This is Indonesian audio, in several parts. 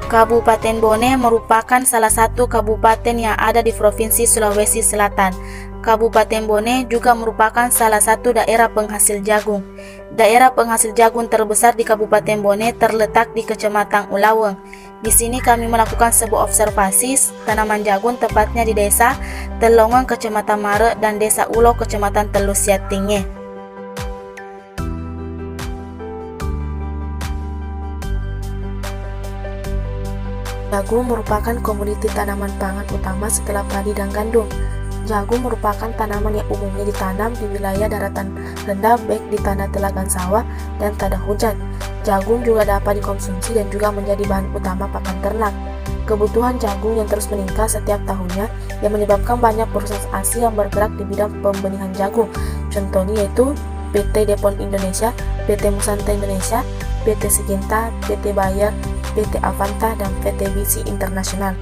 Kabupaten Bone merupakan salah satu kabupaten yang ada di Provinsi Sulawesi Selatan. Kabupaten Bone juga merupakan salah satu daerah penghasil jagung. Daerah penghasil jagung terbesar di Kabupaten Bone terletak di Kecamatan Ulaweng. Di sini kami melakukan sebuah observasi tanaman jagung, tepatnya di Desa Telongan, Kecamatan Mare, dan Desa Ulo, Kecamatan Telu Siatinge. Jagung merupakan komoditi tanaman pangan utama setelah padi dan gandum. Jagung merupakan tanaman yang umumnya ditanam di wilayah daratan rendah, baik di tanah telaga sawah dan tanah hujan. Jagung juga dapat dikonsumsi dan juga menjadi bahan utama pakan ternak. Kebutuhan jagung yang terus meningkat setiap tahunnya yang menyebabkan banyak perusahaan asing yang bergerak di bidang pembenihan jagung. Contohnya yaitu PT Depon Indonesia, PT Musanta Indonesia, PT Siginta, PT Bayer, PT Avanta, dan PT BC Internasional.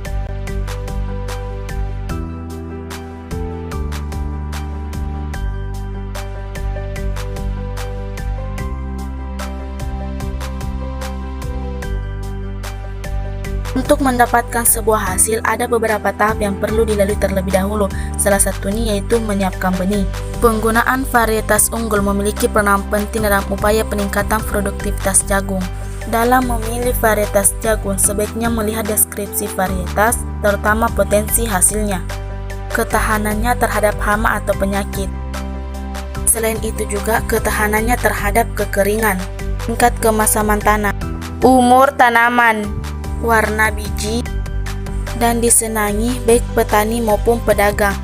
Untuk mendapatkan sebuah hasil, ada beberapa tahap yang perlu dilalui terlebih dahulu. Salah satunya yaitu menyiapkan benih. Penggunaan varietas unggul memiliki peran penting dalam upaya peningkatan produktivitas jagung. Dalam memilih varietas jagung, sebaiknya melihat deskripsi varietas, terutama potensi hasilnya, ketahanannya terhadap hama atau penyakit. Selain itu juga ketahanannya terhadap kekeringan, tingkat kemasaman tanah, umur tanaman, warna biji, dan disenangi baik petani maupun pedagang.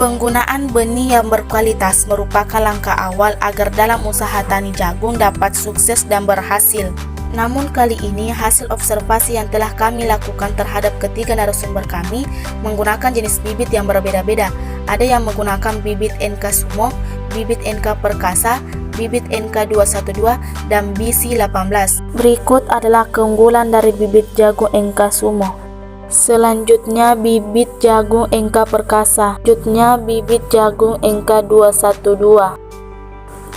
Penggunaan benih yang berkualitas merupakan langkah awal agar dalam usaha tani jagung dapat sukses dan berhasil. Namun kali ini hasil observasi yang telah kami lakukan terhadap ketiga narasumber kami menggunakan jenis bibit yang berbeda-beda. Ada yang menggunakan bibit NK Sumo, bibit NK Perkasa, bibit NK212, dan BC18. Berikut adalah keunggulan dari bibit jagung NK Sumo. Selanjutnya bibit jagung NK Perkasa. Selanjutnya bibit jagung NK212.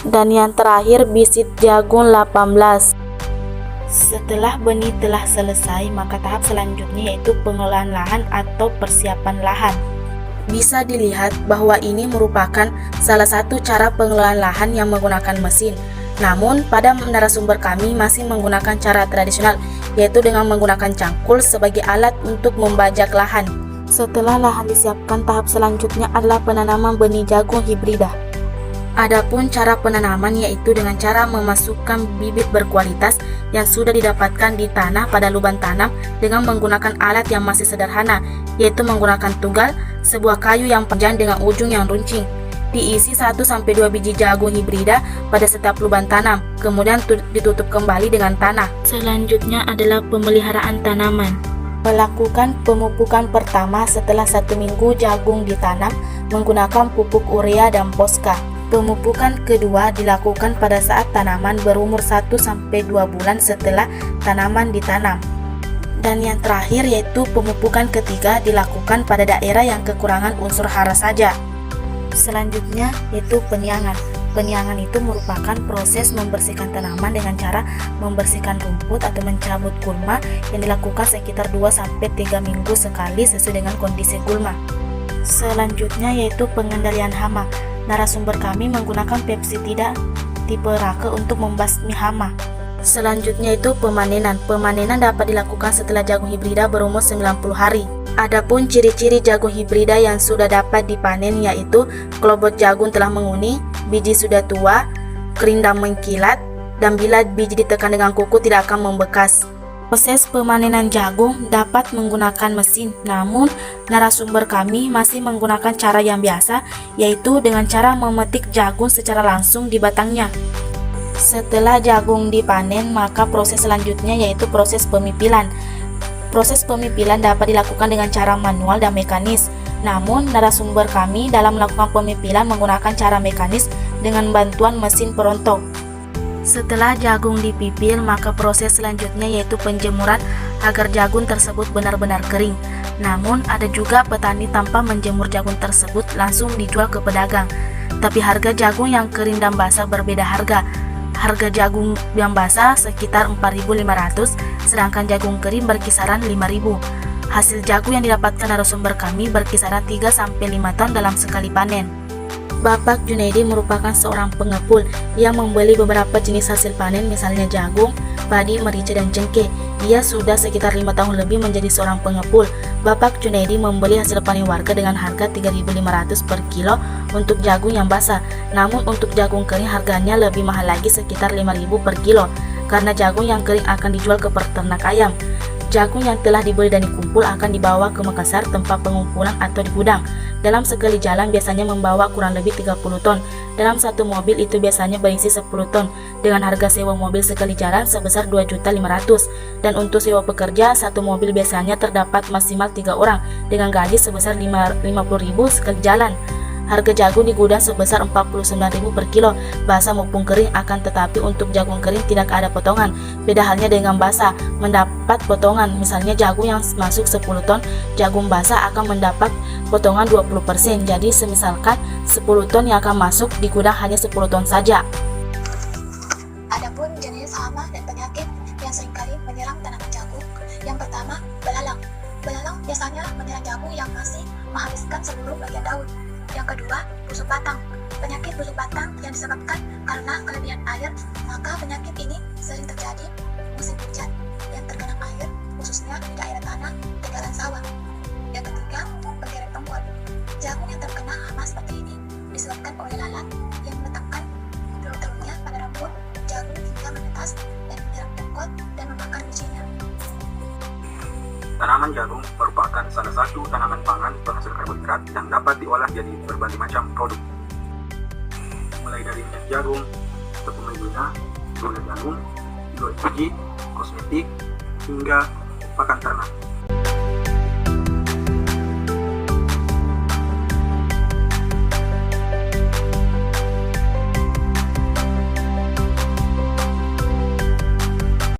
Dan yang terakhir bibit jagung 18. Setelah benih telah selesai, maka tahap selanjutnya yaitu pengelolaan lahan atau persiapan lahan. Bisa dilihat bahwa ini merupakan salah satu cara pengelolaan lahan yang menggunakan mesin. Namun, pada narasumber kami masih menggunakan cara tradisional, yaitu dengan menggunakan cangkul sebagai alat untuk membajak lahan. Setelah lahan disiapkan, tahap selanjutnya adalah penanaman benih jagung hibrida. Adapun cara penanaman yaitu dengan cara memasukkan bibit berkualitas yang sudah didapatkan di tanah pada lubang tanam dengan menggunakan alat yang masih sederhana, yaitu menggunakan tunggal, sebuah kayu yang panjang dengan ujung yang runcing. Diisi 1-2 biji jagung hibrida pada setiap lubang tanam, kemudian ditutup kembali dengan tanah. Selanjutnya adalah pemeliharaan tanaman. Melakukan pemupukan pertama setelah 1 minggu jagung ditanam menggunakan pupuk urea dan poska. Pemupukan kedua dilakukan pada saat tanaman berumur 1-2 bulan setelah tanaman ditanam. Dan yang terakhir yaitu pemupukan ketiga dilakukan pada daerah yang kekurangan unsur hara saja. Selanjutnya yaitu penyiangan. Penyiangan itu merupakan proses membersihkan tanaman dengan cara membersihkan rumput atau mencabut gulma yang dilakukan sekitar 2-3 minggu sekali sesuai dengan kondisi gulma. Selanjutnya yaitu pengendalian hama. Narasumber kami menggunakan pestisida tipe Rake untuk membasmi hama. Selanjutnya itu pemanenan. Pemanenan dapat dilakukan setelah jagung hibrida berumur 90 hari. Adapun ciri-ciri jagung hibrida yang sudah dapat dipanen yaitu kelobot jagung telah menguning, biji sudah tua, kering dan mengkilat, dan bila biji ditekan dengan kuku tidak akan membekas. Proses pemanenan jagung dapat menggunakan mesin, namun narasumber kami masih menggunakan cara yang biasa, yaitu dengan cara memetik jagung secara langsung di batangnya. Setelah jagung dipanen, maka proses selanjutnya yaitu proses pemipilan. Proses pemipilan dapat dilakukan dengan cara manual dan mekanis, namun narasumber kami dalam melakukan pemipilan menggunakan cara mekanis dengan bantuan mesin perontok. Setelah jagung dipipil, maka proses selanjutnya yaitu penjemuran agar jagung tersebut benar-benar kering. Namun ada juga petani tanpa menjemur jagung tersebut langsung dijual ke pedagang. Tapi harga jagung yang kering dan basah berbeda harga. Harga jagung yang basah sekitar 4.500, sedangkan jagung kering berkisaran 5.000. Hasil jagung yang didapatkan narasumber kami berkisaran 3-5 ton dalam sekali panen. Bapak Junaidi merupakan seorang pengepul yang membeli beberapa jenis hasil panen, misalnya jagung, padi, merica, dan cengkeh. Ia sudah sekitar 5 tahun lebih menjadi seorang pengepul. Bapak Junaidi membeli hasil panen warga dengan harga 3.500 per kilo untuk jagung yang basah. Namun untuk jagung kering harganya lebih mahal lagi, sekitar 5.000 per kilo, karena jagung yang kering akan dijual ke peternak ayam. Jagung yang telah dibeli dan dikumpul akan dibawa ke Makassar, tempat pengumpulan atau di gudang. Dalam sekali jalan biasanya membawa kurang lebih 30 ton. Dalam satu mobil itu biasanya berisi 10 ton, dengan harga sewa mobil sekali jalan sebesar 2.500.000. Dan untuk sewa pekerja, satu mobil biasanya terdapat maksimal 3 orang dengan gaji sebesar 50.000 sekali jalan. Harga jagung di gudang sebesar 49.000 per kilo, basah maupun kering. Akan tetapi untuk jagung kering tidak ada potongan. Beda halnya dengan basah, mendapat potongan. Misalnya jagung yang masuk 10 ton, jagung basah akan mendapat potongan 20%. Jadi semisalkan 10 ton yang akan masuk di gudang hanya 10 ton saja. Adapun jenis hama dan penyakit yang seringkali menyerang tanaman jagung. Yang pertama, belalang. Belalang biasanya menyerang jagung yang masih menghabiskan seluruh bagian daun. Yang kedua, busuk batang. Penyakit busuk batang yang disebabkan karena kelebihan air, maka penyakit ini sering terjadi musim hujan yang tergenang air, khususnya di daerah tanah tegalan sawah. Yang ketiga, penggeret tongkol. Jagung yang terkena hama seperti ini disebabkan oleh lalat yang meletakkan telur-telurnya pada rambut jagung hingga menetas dan menyerang tongkol dan memakan bijinya. Tanaman jagung merupakan salah satu tanaman pangan penghasil karbohidrat yang dapat diolah jadi berbagai macam produk. Mulai dari minyak jagung, tepung maizena, gula jagung, gula biji, kosmetik, hingga pakan ternak.